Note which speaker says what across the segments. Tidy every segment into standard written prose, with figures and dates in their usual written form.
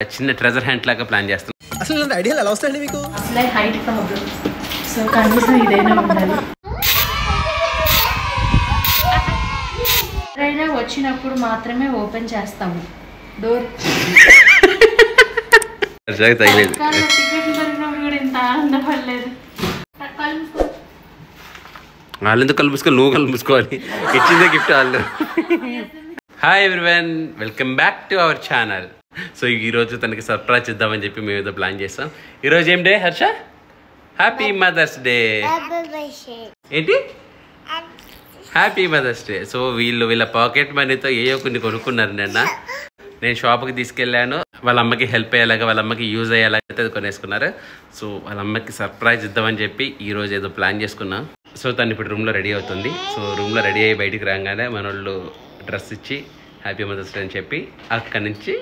Speaker 1: చిన్న treasure hunt లాగా plan చేస్తున్నాం.
Speaker 2: అసలు ఐడియాలు ఎలా వస్తాయండి మీకు?
Speaker 3: అసలే హైట్ ప్రాబ్లం, సో కనీసం ఇదైనా ఉండాలి. ఎవరైనా వచ్చినప్పుడు మాత్రమే ఓపెన్ చేస్తాము డోర్.
Speaker 1: తగిలేదు
Speaker 3: కూడా ఇంత ఆనందపడలేదు.
Speaker 1: వాళ్ళు ఎందుకు కలుపుకోవాలి, నువ్వు కలుపుకోవాలి. ఇచ్చిందే గిఫ్ట్ వాళ్ళు. Hi everyone, welcome back to our channel. So ఈరోజు తనకి సర్ప్రైజ్ ఇద్దామని చెప్పి మేము ఏదో ప్లాన్ చేస్తాం. ఈరోజు ఏం day Harsha? Happy mother's day. ఏంటి హ్యాపీ మదర్స్ డే? సో వీళ్ళ పాకెట్ మనీతో ఏయో కొన్ని కొనుక్కున్నారు. నేను షాప్కి తీసుకెళ్ళాను, వాళ్ళ అమ్మకి హెల్ప్ అయ్యేలాగా, వాళ్ళ అమ్మకి యూజ్ అయ్యేలాగా అది కొనేసుకున్నారు. సో వాళ్ళ అమ్మకి సర్ప్రైజ్ ఇద్దామని చెప్పి ఈరోజు ఏదో ప్లాన్ చేసుకున్నాం. సో తను ఇప్పుడు రూమ్లో రెడీ అవుతుంది. సో రూమ్లో రెడీ అయ్యి బయటికి రాగానే మన వాళ్ళు డ్రెస్ ఇచ్చి హ్యాపీ మదర్స్ డే అని చెప్పి అక్కడి నుంచి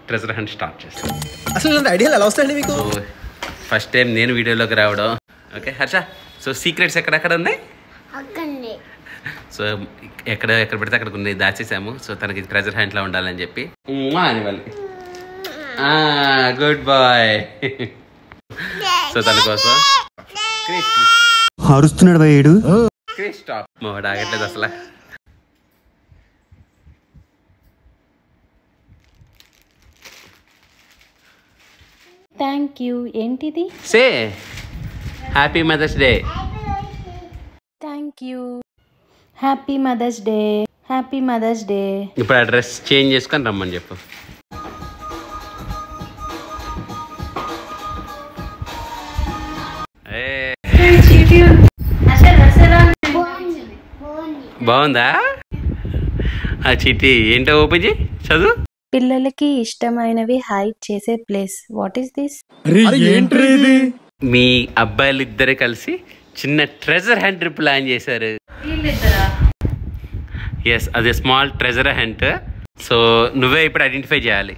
Speaker 1: ట్రెజర్ హంట్ స్టార్ట్ చేస్తాం.
Speaker 2: అసలు ఐడియాలు ఎలా వస్తాయండి మీకు?
Speaker 1: సో ఫస్ట్ టైం నేను వీడియోలోకి రావడం. ఓకే హర్ష, సో సీక్రెట్స్ ఎక్కడెక్కడ ఉన్నాయి? సో ఎక్కడ పెడితే అక్కడ కొన్ని దాచేసాము. సో తనకి ట్రెజర్ హ్యాండ్లో ఉండాలని చెప్పి అనివ్వాలి. Good bye. సో తన కోసం
Speaker 2: అరుస్తున్నాడు భయ్యుడు.
Speaker 1: స్టాప్, వాడు ఆగట్లేదు అసలు.
Speaker 3: Thank you. ఏంటిది?
Speaker 1: Say happy mother's day.
Speaker 3: Thank you. Happy mother's day. Happy mother's day.
Speaker 1: ఇప్పుడు ఆ డ్రెస్ చేంజ్ చేసుకొని రమ్మని చెప్పు. బాగుందా ఆ చీటీ? ఏంటో ఓపెన్ చేయి, చదువు.
Speaker 3: పిల్లలకి ఇష్టమైనవి హైడ్ చేసే ప్లేస్. What is this?
Speaker 1: మీ అబ్బాయిలు ఇద్దరే కలిసి చిన్న ట్రెజర్ హంట్ ప్లాన్ చేశారు. ఎస్, అదే స్మాల్ ట్రెజర్ హంట్. సో నువ్వే ఇప్పుడు ఐడెంటిఫై చేయాలి.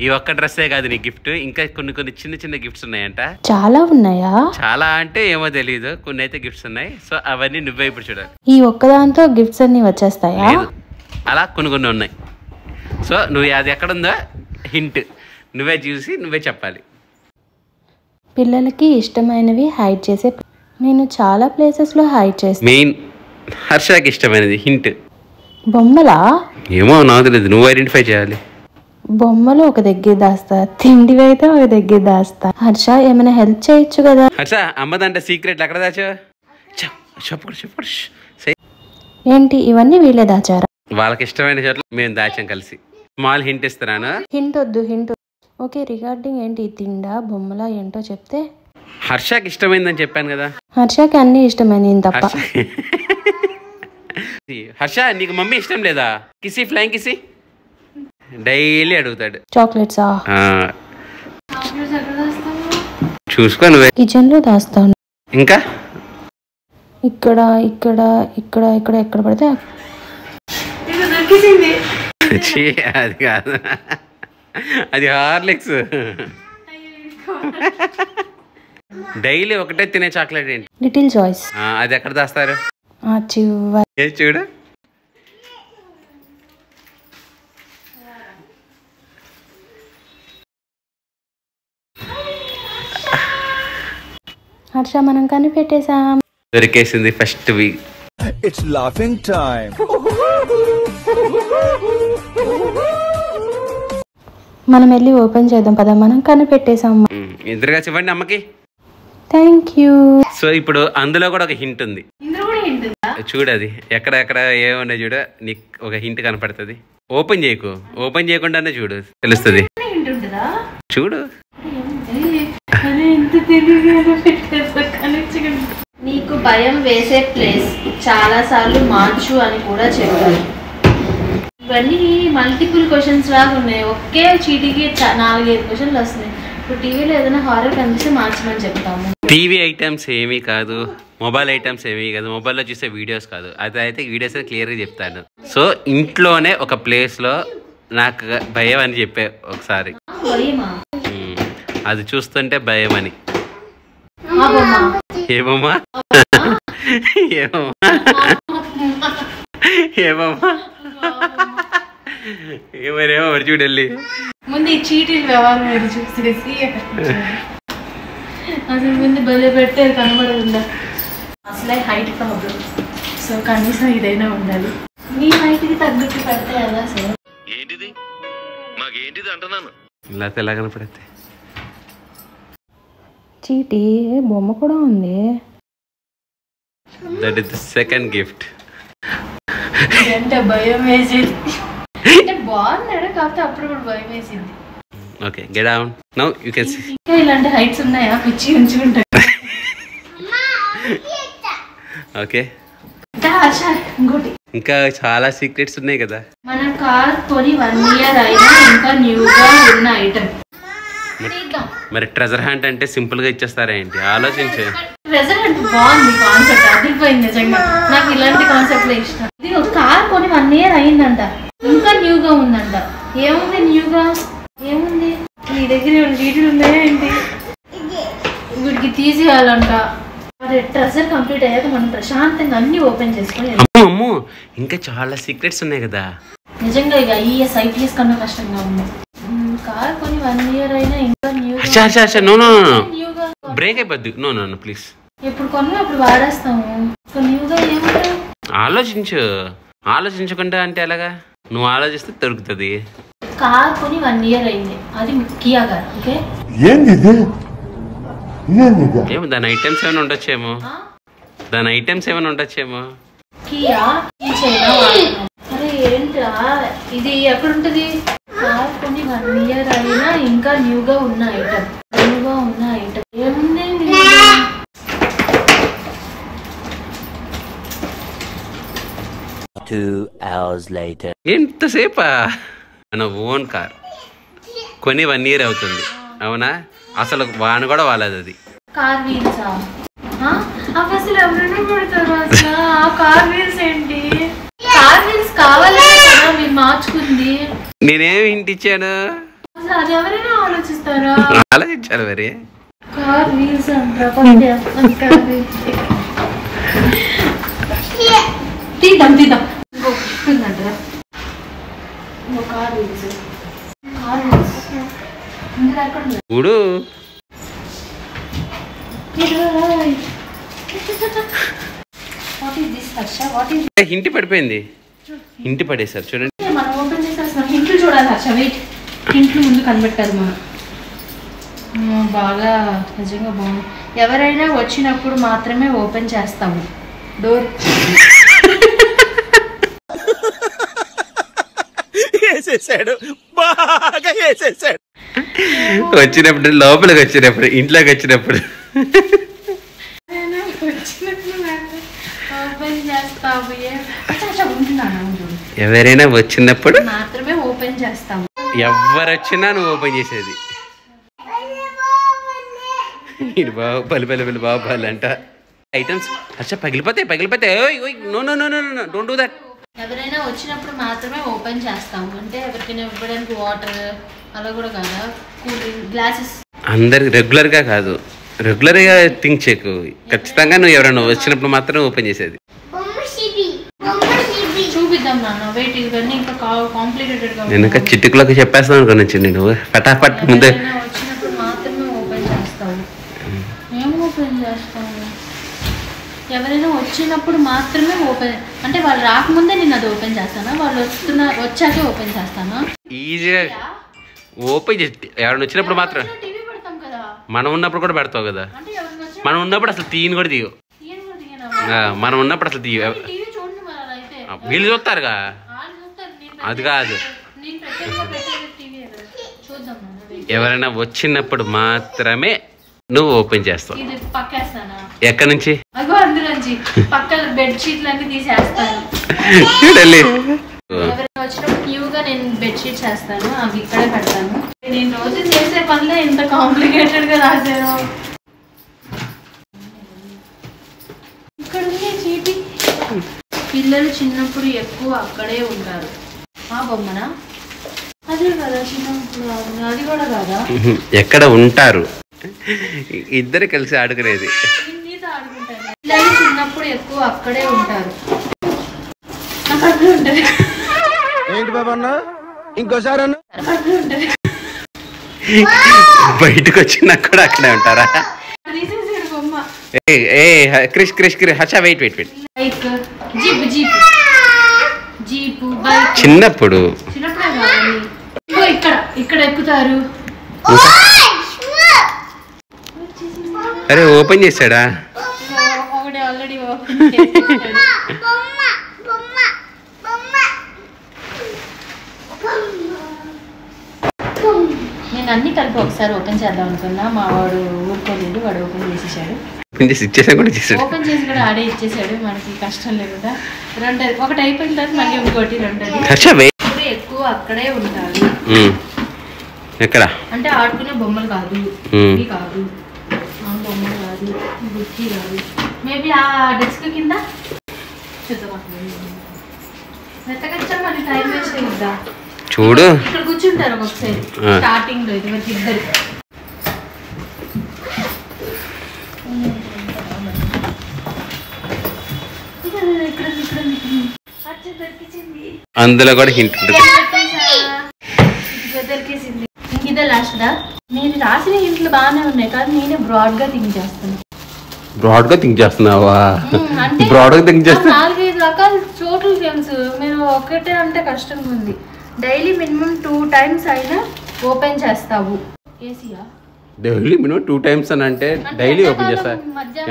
Speaker 1: ఈ ఒక్క డ్రెస్సే కాదు నీ గిఫ్ట్, ఇంకా కొన్ని చిన్న గిఫ్ట్స్ ఉన్నాయంట.
Speaker 3: చాలా ఉన్నాయా?
Speaker 1: చాలా అంటే ఏమో తెలీదు, కొన్ని అయితే గిఫ్ట్స్ ఉన్నాయి. సో అవన్నీ నువ్వే ఇప్పుడు చూడాలి.
Speaker 3: ఈ ఒక్కదాంతో గిఫ్ట్స్ అన్ని వచ్చేస్తాయా?
Speaker 1: లేదు, అలా కొన్ని ఉన్నాయి. సో నువ్వు అది ఎక్కడుందో హింట్ నువ్వే చూసి నువ్వే చెప్పాలి.
Speaker 3: పిల్లలకి ఇష్టమైనవి హైడ్ చేసే. నేను చాలా ప్లేసెస్ లో హైడ్ చేస్తాను.
Speaker 1: మెయిన్ హర్షకి ఇష్టమైనది హింట్.
Speaker 3: బొమ్మలా?
Speaker 1: ఏమో నాకు తెలియదు, నువ్వు ఐడెంటిఫై చేయాలి.
Speaker 3: బొమ్మలు ఒక దగ్గర దాస్తా, తిండివి అయితే ఒక దగ్గర దాస్తా. హర్ష ఏమైనా హెల్ప్ చేయొచ్చు కదా?
Speaker 1: హర్ష, అమ్మదంటే సీక్రెట్ ఎక్కడ దాచా? చెప్పు.
Speaker 3: ఏంటి ఇవన్నీ వీళ్ళే దాచారా?
Speaker 1: వాళ్ళకి ఇష్టమైన చోట్ల మేము దాచాం కలిసి. స్మాల్ హింట్ ఇస్తున్నాను.
Speaker 3: హింట్ వద్దు, హింట్. ఓకే, రిగార్డింగ్ ఏంటి? తిండా బొమ్మలా ఏంటో చెప్తే.
Speaker 1: హర్షకి ఇష్టమైందని చెప్పాను కదా.
Speaker 3: హర్షకి అన్ని ఇష్టమైన తప్ప.
Speaker 1: హర్ష, నీకు మమ్మీ ఇష్టం లేదా? కిసి, ఫ్లైంగ్ కిసి డైలీ అడుగుతాడు.
Speaker 3: చాక్లెట్సా?
Speaker 1: చూసుకో నువ్వే.
Speaker 3: కిచెన్ లో దాస్తాను.
Speaker 1: ఇంకా
Speaker 3: ఇక్కడ ఎక్కడ పడితే
Speaker 1: అది కాదు, అది హార్లిక్స్. డైలీ ఒకటే తినే చాక్లెట్ ఏంటి?
Speaker 3: Little joys.
Speaker 1: అది ఎక్కడ దాస్తారు?
Speaker 3: చివరి
Speaker 1: చూడు.
Speaker 3: హర్ష, మనం కనిపెట్టేసాం.
Speaker 1: దొరికేసింది first week.
Speaker 2: It's laughing time.
Speaker 3: మనం వెళ్ళి ఓపెన్ చేద్దాం పద. మనం కనిపెట్టేసాం.
Speaker 1: ఎదురుగా ఇవ్వండి అమ్మకి.
Speaker 3: Thank you.
Speaker 1: సో ఇప్పుడు అందులో కూడా ఒక హింట్ ఉంది. చూడు, అది ఎక్కడ ఏమున్నాయి చూడు, నీకు ఒక హింట్ కనపడుతుంది. ఓపెన్ చేయకు, ఓపెన్ చేయకుండానే చూడు, తెలుస్తుంది. చూడు.
Speaker 3: నీకు భయం వేసే ప్లేస్ చాలా సార్లు మార్చు అని కూడా చెప్పారు. ఇవన్నీ మల్టిపుల్ క్వశ్చన్స్ లాగా ఉన్నాయి. ఒకే చీటీకి 4-5 క్వశ్చన్లు వస్తున్నాయి. ఇప్పుడు టీవీలో ఏదైనా హారర్ కనిపిస్తే మార్చమని చెప్తాము.
Speaker 1: టీవీ ఐటమ్స్ ఏమీ కాదు, మొబైల్ ఐటమ్స్ ఏమీ కాదు, మొబైల్లో చూసే వీడియోస్ కాదు. అదైతే వీడియోస్ క్లియర్గా చెప్తాను. సో ఇంట్లోనే ఒక ప్లేస్లో నాకు భయం అని చెప్పే ఒకసారి. అది చూస్తుంటే భయం అని. ఏమమ్మా ఏమమ్మా ఏమరేమో మరి చూడెళ్ళి.
Speaker 3: ముందు ఈ చీటీలు వ్యవహారం చూసేసి అసలు ముందు బలి పెట్టే కనబడకుండా అసలే హైట్ ప్రాబ్లం. సో కనీసం ఇదైనా ఉండాలి. మీ హైట్కి తగ్గట్టు పెడితే ఎలా సార్?
Speaker 4: ఏంటిది మాకేంటిది అంటున్నాను.
Speaker 1: ఇలా ఎలా కనపడితే
Speaker 3: చీటీ బొమ్మ కూడా ఉంది.
Speaker 1: That is the second gift.
Speaker 3: అంటే భయం వేసింది. అంటే బాగున్నాడు కాకపోతే అప్పుడు కూడా భయం వేసింది.
Speaker 1: Okay get down now you can see.
Speaker 3: ఇంకా ఇలాంటి హైట్స్ ఉన్నాయా? పిచ్చి ఉంచుకుంటా.
Speaker 1: ఓకే
Speaker 3: ఇంకోటి
Speaker 1: ఇంకా చాలా సీక్రెట్స్ ఉన్నాయి కదా.
Speaker 3: మన కార్ కొని 1 year అయినా ఇంకా న్యూగా ఉన్న ఐటమ్.
Speaker 1: మరి ట్రెజర్ హంట్ అంటే సింపుల్ గా ఇచ్చేస్తారా ఏంటి? ఆలోచించే.
Speaker 3: ట్రెజర్ హంట్ బాగుంది కాన్సెప్ట్, అదిరిపోయింది నిజంగా. నాకు ఇలాంటి కాన్సెప్ట్ ఇష్టం. ఇది ఒక కార్ కొని 1 year అయిందంట, ఇంకా న్యూగా ఉందంట. ఏముంది న్యూగా? ఏముంది నీ దగ్గర? డీటెయిల్ ఉన్నాయా ఏంటి? వీడికి తీసేయాలంట. మరి ట్రెజర్ కంప్లీట్ అయ్యాక మనం ప్రశాంతంగా అన్ని ఓపెన్ చేసుకుని.
Speaker 1: అమ్మో ఇంకా చాలా సీక్రెట్స్ ఉన్నాయి కదా.
Speaker 3: నిజంగా ఇక ఐఏఎస్ ఐపీఎస్ కన్నా కష్టంగా ఉంది. కార్ కొని 1 year అయినా ఇంకా
Speaker 1: న్యూగా బ్రేక్ అయిపోద్ది. No no please.
Speaker 3: ఎప్పుడు కొన్నా అప్పుడు వాడేస్తాము. న్యూగా ఏమంటావు?
Speaker 1: ఆలోచించకుండా అంటే ఎలాగా? నువ్వు ఆలోచిస్తే దొరుకుతుంది.
Speaker 3: కార్ కొని 1 year అయింది, అది కియా కార్. ఓకే
Speaker 1: ఏమో దాని ఐటమ్స్ ఏమైనా ఉండొచ్చేమో.
Speaker 3: కియా ఈ చైనా వాడుతున్నాం. అరే ఏంట్రా ఇది? ఎక్కడ ఉంటుంది? కార్ కొని 1 year అయినా ఇంకా న్యూగా ఉన్న ఐటమ్. ఏముంది?
Speaker 1: ఎంతసేపా? మన ఓన్ కార్ కొని 1 year అవుతుంది. అవునా? అసలు వాన కూడా వాలేదు అది.
Speaker 3: కార్ వీల్సా? అసలు ఎవరైనా పెడతారు అసలు? ఆ కార్ వీల్స్ ఏంటి? కార్ వీల్స్ కావాలనే కదా మీరు మార్చుకుంది.
Speaker 1: నేనేమి ఇంటి ఇచ్చాను?
Speaker 3: అసలు అది ఎవరైనా ఆలోచిస్తారా?
Speaker 1: ఆలోచించాలి మరి.
Speaker 3: కార్ వీల్స్ అంటారా? తీద్దాం ఇంకోంటారా? కార్ వీల్స్
Speaker 1: చూడు ఇంటి పడిపోయింది. ఇంటి పడేసారు చూడండి.
Speaker 3: మనం ఓపెన్ చేసేస్తాం. ఇంట్లో చూడాలి హర్ష. వెయిట్, ఇంట్లో ముందు కనిపెట్టారు మనం. బాగా నిజంగా బాగుంది. ఎవరైనా వచ్చినప్పుడు మాత్రమే ఓపెన్ చేస్తాము డోర్.
Speaker 1: వచ్చినప్పుడు లోపలికి వచ్చినప్పుడు ఇంట్లోకి వచ్చినప్పుడు ఎవరైనా వచ్చినప్పుడు
Speaker 3: మాత్రమే ఓపెన్ చేస్తాము.
Speaker 1: ఎవరు వచ్చినా నువ్వు ఓపెన్ చేసేది. ఇది బాబు పల్లి బాబాలు అంట. ఐటమ్స్ అచ్చా పగిలిపోతాయి. No don't do that.
Speaker 3: ఎవరైనా వచ్చినప్పుడు మాత్రమే ఓపెన్ చేస్తాము. అంటే ఎవరికైనా ఇవ్వడానికి వాటర్ అలా కూడా కాదా? కూల్ డ్రింక్ గ్లాసెస్
Speaker 1: అందరికి రెగ్యులర్గా కాదు. రెగ్యులర్గా థింక్ చేయకు. ఖచ్చితంగా నువ్వు ఎవరైనా వచ్చినప్పుడు మాత్రం ఓపెన్ చేసేది.
Speaker 3: చూపిద్దాం నాన్న. వెయిట్, ఇవన్నీ ఇంకా కాంప్లికేటెడ్ గా.
Speaker 1: నేను ఇంకా చిట్టుకులోకి చెప్పేస్తాను అనుకుని నేను ఫటాఫట్ ముందే.
Speaker 3: వచ్చినప్పుడు మాత్రమే ఓపెన్ చేస్తావు. ఏం ఓపెన్ చేస్తావు? ఎవరైనా వచ్చినప్పుడు మాత్రమే ఓపెన్ అంటే వాళ్ళు రాకముందే నేను అది ఓపెన్ చేస్తానా? వాళ్ళు వచ్చాకే ఓపెన్ చేస్తానా?
Speaker 1: ఈజీగా ఓపెన్ చేసి ఎవరైనా వచ్చినప్పుడు మాత్రం.
Speaker 3: టీవీ పెడతాం కదా,
Speaker 1: మనం ఉన్నప్పుడు కూడా పెడతావు కదా.
Speaker 3: అంటే ఎవరైనా వచ్చి
Speaker 1: మనం ఉన్నప్పుడు అసలు తీయని కూడా తీయవు. మనం ఉన్నప్పుడు అసలు తీయవు.
Speaker 3: టీవీ చూడండి మరి అలా అయితే.
Speaker 1: వీళ్ళు చూస్తారుగా.
Speaker 3: వాళ్ళు చూస్తారు.
Speaker 1: అది కాదు,
Speaker 3: నేను ప్రత్యేకంగా పెట్టేది టీవీ. చూద్దాం నాన్న.
Speaker 1: ఎవరైనా వచ్చినప్పుడు మాత్రమే నువ్వు ఓపెన్ చేస్తావు.
Speaker 3: ఇది పక్కేస్తానా?
Speaker 1: ఎక్కడి నుంచి?
Speaker 3: అగో అందులోంచి పక్కన బెడ్ షీట్లు అన్ని తీసేస్తాను. ఎవరైనా వచ్చినప్పుడు న్యూగా నేను బెడ్ షీట్స్ వేస్తాను, అవి ఇక్కడే పెడతాను. నేను రోజు చేసే పనులే ఇంత కాంప్లికేటెడ్ గా రాశాను. ఇక్కడ ఉంది చీటీ. పిల్లలు చిన్నప్పుడు ఎక్కువ అక్కడే ఉంటారు. ఆ బొమ్మనా? అదే కదా చిన్నప్పుడు. అది కూడా కాదా?
Speaker 1: ఎక్కడ ఉంటారు? ఇద్దరు కలిసి ఆడుకునేది.
Speaker 3: పిల్లలు చిన్నప్పుడు ఎక్కువ అక్కడే ఉంటారు. నాకు అక్కడ ఉంటుంది.
Speaker 2: ఏంటి బాబా అన్న? ఇంకోసారి అన్న?
Speaker 3: అక్కడ ఉంటుంది.
Speaker 1: బయటకు వచ్చినా కూడా అక్కడే ఉంటారా?
Speaker 3: తీసేసాడు బొమ్మ.
Speaker 1: Krish Harsha wait wait wait.
Speaker 3: Bike, jeep jeep jeep bike.
Speaker 1: చిన్నప్పుడు
Speaker 3: చిన్నప్పుడే కావాలి. ఇగో ఇక్కడ ఎక్కుతారు.
Speaker 1: అరే ఓపెన్ చేశాడా?
Speaker 3: ఒకటి ఆల్రెడీ ఓపెన్ చేసేసాడు. నేను అన్ని కలిపి ఒకసారి ఓపెన్ చేద్దాం అనుకున్నా, మా వాడు ఊరుకోలేదు, వాడు ఓపెన్ చేసేసాడు. ఓపెన్ చేసి కూడా ఆడే ఇచ్చేసాడు, మనకి కష్టం లేకుండా. ఒకటి అయిపోయిన తర్వాత మళ్ళీ ఇంకోటి రెండోది. ఎక్కువ అక్కడే ఉంటారు.
Speaker 1: ఎక్కడ
Speaker 3: అంటే ఆడుకునే బొమ్మలు కాదు, ఇవి కాదు, బొమ్మలు కాదు, బుక్కి కాదు. మేబీ ఆ డెస్క్ కింద మెత్తకొచ్చా మళ్ళీ టైం వేస్ట్ అయిందా.
Speaker 1: చూడు
Speaker 3: ఇక్కడ కూర్చుంటారు ఒకసారి స్టార్టింగ్ లో, ఇది వరకు ఇద్దరు.
Speaker 1: అందులో కూడా హింట్ ఉంటుంది.
Speaker 3: దొరికేసింది. ఇదే లాస్ట్ దా. నేను రాసిన హింట్లు బాగానే ఉన్నాయి, కానీ నేనే బ్రాడ్ గా థింక్ చేస్తాను.
Speaker 1: బ్రాడ్ గా థింక్ చేస్తున్నావా? బ్రాడ్ గా థింక్ చేస్తా.
Speaker 3: 4-5 రకాల చోట్లు తెలుసు, మీరు ఒకటే అంటే కష్టంగా ఉంది. డైలీ మినిమం 2 times అయినా ఓపెన్ చేస్తావు. ఏసీయా
Speaker 1: డైలీ మినిమం 2 times అని అంటే డైలీ ఓపెన్ చేస్తా.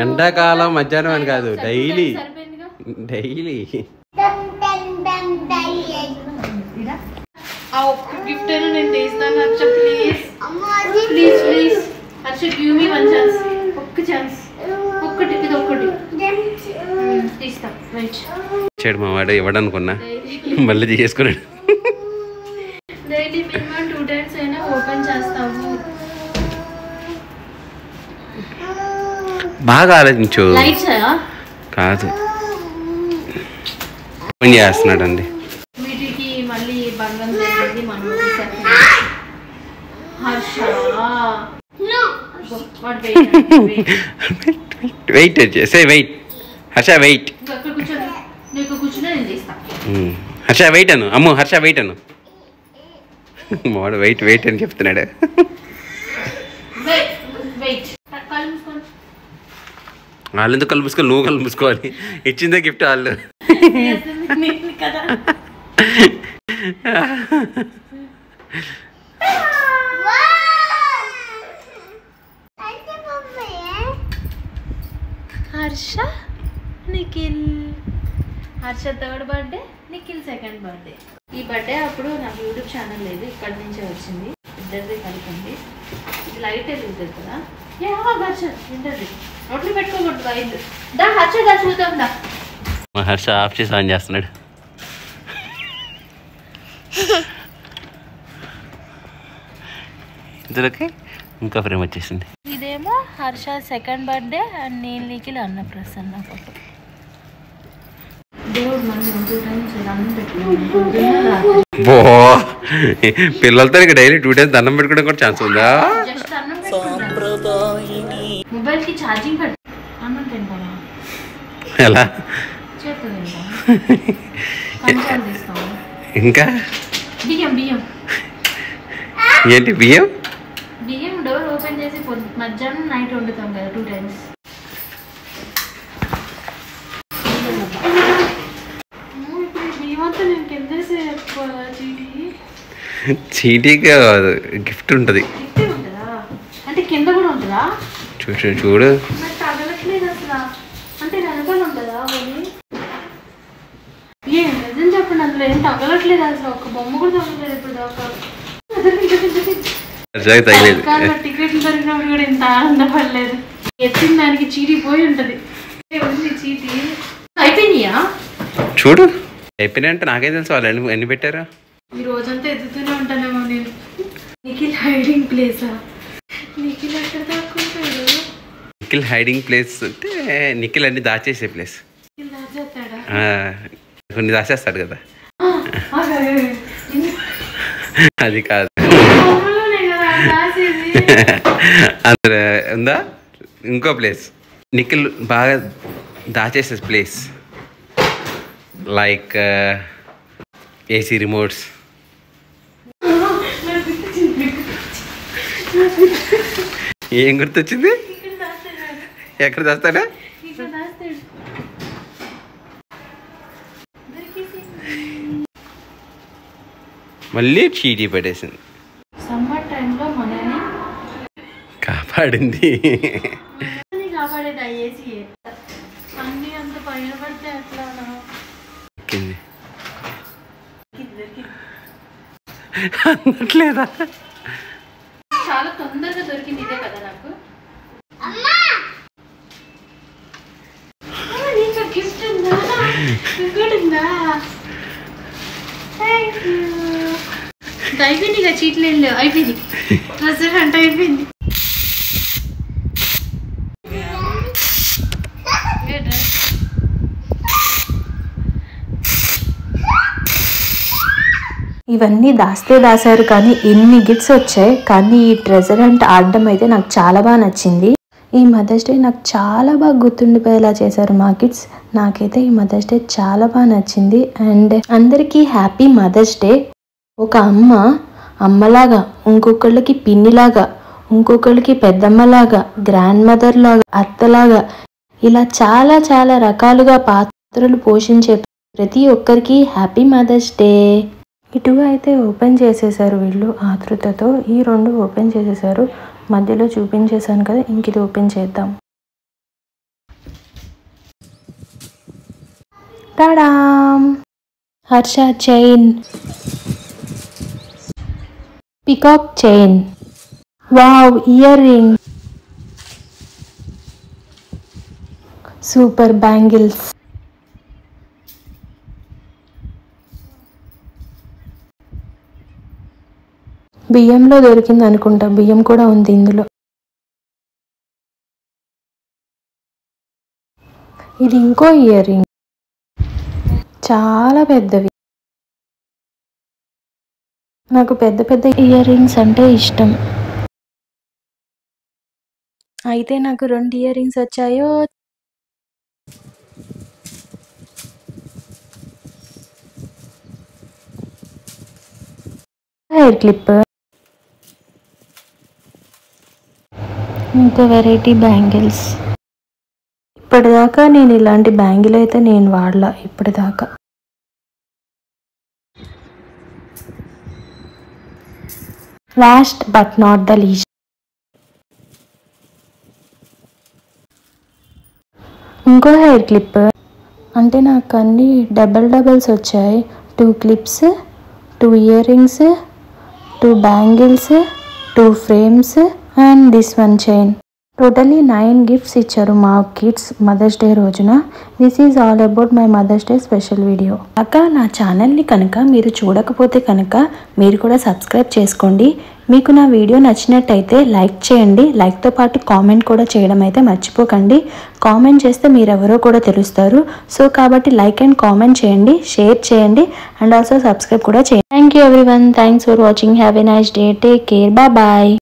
Speaker 1: ఎండాకాలం మధ్యాహ్నం అని కాదు, డైలీ డైలీ.
Speaker 3: ఆ ఒక్క గిఫ్ట్ అయినా నేను తీస్తాను Harsha, please please please Harsha, give me 1 chance. ఒక్క ఛాన్స్, ఒక్కటి, ఇది ఒక్కటి తీస్తా. రైట్
Speaker 1: చెడు మా వాడు ఇవ్వడనుకున్నా, మళ్ళీ చేసుకున్నాడు.
Speaker 3: డైలీ మినిమం 2 times అయినా ఓపెన్ చేస్తావు.
Speaker 1: బాగా ఆలోచించు.
Speaker 3: లైట్స్
Speaker 1: కాదు, ఓపెన్ చేస్తున్నాడు అండి.
Speaker 3: వీటికి మళ్ళీ బంధం చేసేది మనం. హర్ష
Speaker 1: వెయిట్ సే వెయిట్. హర్ష వెయిట్.
Speaker 3: అక్కడ కూర్చొని నీకు కూర్చుని నేను తీస్తాను.
Speaker 1: హర్ష వెయిట్ అను. అమ్ము హర్ష వెయిట్ అను. వాడు వెయిట్ వెయిట్ అని చెప్తున్నాడు. వాళ్ళు ఎందుకు కళ్ళు మూసుకోవాలి? నువ్వు కళ్ళు మూసుకోవాలి. ఇచ్చిందే గిఫ్ట్ వాళ్ళు.
Speaker 3: కదా Harsha, Nikhil. Harsha 3rd birthday, Nikhil 2nd birthday. ఈ బర్త్డే అప్పుడు నాకు యూట్యూబ్ ఛానల్ లేదు, ఇక్కడ నుంచే వచ్చింది. ఇద్దరిది కలిపింది. ఇది లైట్ వెళ్తుంది కదా. హర్ష ఇంటర్ది నోట్లు పెట్టుకోకూడదు వైద్యు. దా హర్ష, దా చూద్దాం దా.
Speaker 1: హర్ష ఆఫ్ చేసి ఆన్ చేస్తున్నాడు. ఇంతలోకి ఇంకా ఫ్రేమ్ వచ్చేసింది.
Speaker 3: ఇదేమో హర్ష 2nd బర్త్డే అండ్ నేను నిఖిల్ అన్నప్రసన్న ఫోటో. దేవుడు మళ్ళీ 2 times అన్నం పెట్టుకున్నాను.
Speaker 1: పిల్లలతో ఇక డైలీ 2 times దండం పెట్టుకోవడం కూడా ఛాన్స్ ఉందా?
Speaker 3: జస్ట్ అన్నం పెట్టుకున్నాను. మొబైల్ కి ఛార్జింగ్ పెట్టి అన్నం తింటాను.
Speaker 1: ఎలా
Speaker 3: చేత తింటాను. తీస్తాము.
Speaker 1: ఇంకా
Speaker 3: బియ్యం
Speaker 1: ఏంటి బియ్యం?
Speaker 3: బియ్యం డోర్ ఓపెన్ చేసి మధ్యాహ్నం నైట్ వండుతాం కదా 2 times. బియ్యమంతా నేను కిందేసే
Speaker 1: చీటీగా గిఫ్ట్ ఉంటుంది.
Speaker 3: అంటే కింద కూడా ఉంటుందా?
Speaker 1: చూడు
Speaker 3: తగలట్లేదు అసలు. అంటే వెనకాల ఉంటుందా? ఏం నిజం చెప్పండి, అందులో ఏం తగలట్లేదు అసలు. ఒక్క బొమ్మ కూడా తగలలేదు ఇప్పుడు దాకా.
Speaker 1: తగలేదు.
Speaker 3: టికెట్లు దొరికినప్పుడు కూడా ఇంత ఆనందపడలేదు. ఎత్తిన దానికి చీటీ పోయి ఉంటది. చీటీ అయిపోయినాయా?
Speaker 1: చూడు అయిపోయినాయి అంటే నాకేం తెలుసు వాళ్ళు ఎన్ని పెట్టారా.
Speaker 3: ఈ రోజంతా ఎత్తుతూనే ఉంటానేమో నేను. నిఖిల్ హైడింగ్ ప్లేసా? నిఖిల్ ఎక్కడ దాక్కుంటాడు?
Speaker 1: నిఖిల్ హైడింగ్ ప్లేస్ అంటే నిఖిల్ అన్ని దాచేసే ప్లేస్. కొన్ని దాచేస్తాడు కదా, అది కాదు. అందులో ఉందా ఇంకో ప్లేస్ నిఖిల్ బాగా దాచేసే ప్లేస్, లైక్ ఏసీ రిమోట్స్. ఏం గుర్తొచ్చింది?
Speaker 3: ఇక్కడ దాస్తాడు.
Speaker 1: ఎక్కడ దాస్తాడా?
Speaker 3: ఇక్కడ దాస్తాడు.
Speaker 1: మళ్ళీ చీటీ పెట్టేసింది.
Speaker 3: సమ్మర్ టైంలో మనని
Speaker 1: కాపాడింది.
Speaker 3: కాపాడేది అయ్యేసి అన్నీ అంత పైన పడితే అట్లా
Speaker 1: అన్నట్లేదా?
Speaker 3: చాలా తొందరగా దొరికింది ఇదే కదా నాకు. నీకు గిఫ్ట్ ఉందా? ఇంకోటి ఉందా? అయిపోయింది ఇక చీట్లు ఏం లేవు. అయిపోయింది డ్రెస్ అంటే అయిపోయింది.
Speaker 5: ఇవన్నీ దాసారు కానీ ఎన్ని గిఫ్ట్స్ వచ్చాయి. కానీ ఈ ట్రెజర్ హంట్ ఆడడం అయితే నాకు చాలా బాగా నచ్చింది. ఈ మదర్స్ డే నాకు చాలా బాగా గుర్తుండిపోయేలా చేశారు మా కిడ్స్. నాకైతే ఈ మదర్స్ డే చాలా బాగా నచ్చింది. అండ్ అందరికీ హ్యాపీ మదర్స్ డే. ఒక అమ్మలాగా, ఇంకొకళ్ళకి పిన్నిలాగా, ఇంకొకళ్ళకి పెద్దమ్మలాగా, గ్రాండ్ మదర్ లాగా, అత్తలాగా, ఇలా చాలా చాలా రకాలుగా పాత్రలు పోషించే ప్రతి ఒక్కరికి హ్యాపీ మదర్స్ డే. ఇటు అయితే ఓపెన్ చేసేసారు వీళ్ళు ఆతృతతో. ఈ రెండు ఓపెన్ చేసేసారు. మధ్యలో చూపించేశాను కదా, ఇంక ఇది ఓపెన్ చేద్దాం. Tada! Harsha chain, peacock chain, wow earring, super bangles, బియ్యంలో దొరికింది అనుకుంటా. బియ్యం కూడా ఉంది ఇందులో. ఇది ఇంకో ఇయర్ రింగ్, చాలా పెద్దవి. నాకు పెద్ద పెద్ద ఇయర్ రింగ్స్ అంటే ఇష్టం. అయితే నాకు 2 ఇయర్ రింగ్స్ వచ్చాయో. హెయిర్ క్లిప్, ఇంకా వెరైటీ బ్యాంగిల్స్. ఇప్పటిదాకా నేను ఇలాంటి బ్యాంగిల్ అయితే నేను వాడలా ఇప్పటిదాకా. Last but not the least, ఇంకో హెయిర్ క్లిప్. అంటే నాకు అన్ని డబల్స్ వచ్చాయి. 2 clips, 2 ear rings, 2 bangles, 2 frames and this 1 chain. Totally 9 gifts ఇచ్చారు మా కిడ్స్ మదర్స్ డే రోజున. This is all about my mother's day special video. అక్క నా ఛానల్ని కనుక మీరు చూడకపోతే కనుక మీరు కూడా సబ్స్క్రైబ్ చేసుకోండి. మీకు నా వీడియో నచ్చినట్టయితే లైక్ చేయండి. లైక్తో పాటు కామెంట్ కూడా చేయడం అయితే మర్చిపోకండి. కామెంట్ చేస్తే మీరెవరో కూడా తెలుస్తారు. సో కాబట్టి లైక్ అండ్ కామెంట్ చేయండి, షేర్ చేయండి అండ్ ఆల్సో సబ్స్క్రైబ్ కూడా చేయండి. Thank you everyone. Thanks for watching. Have a nice day. Take care. Bye.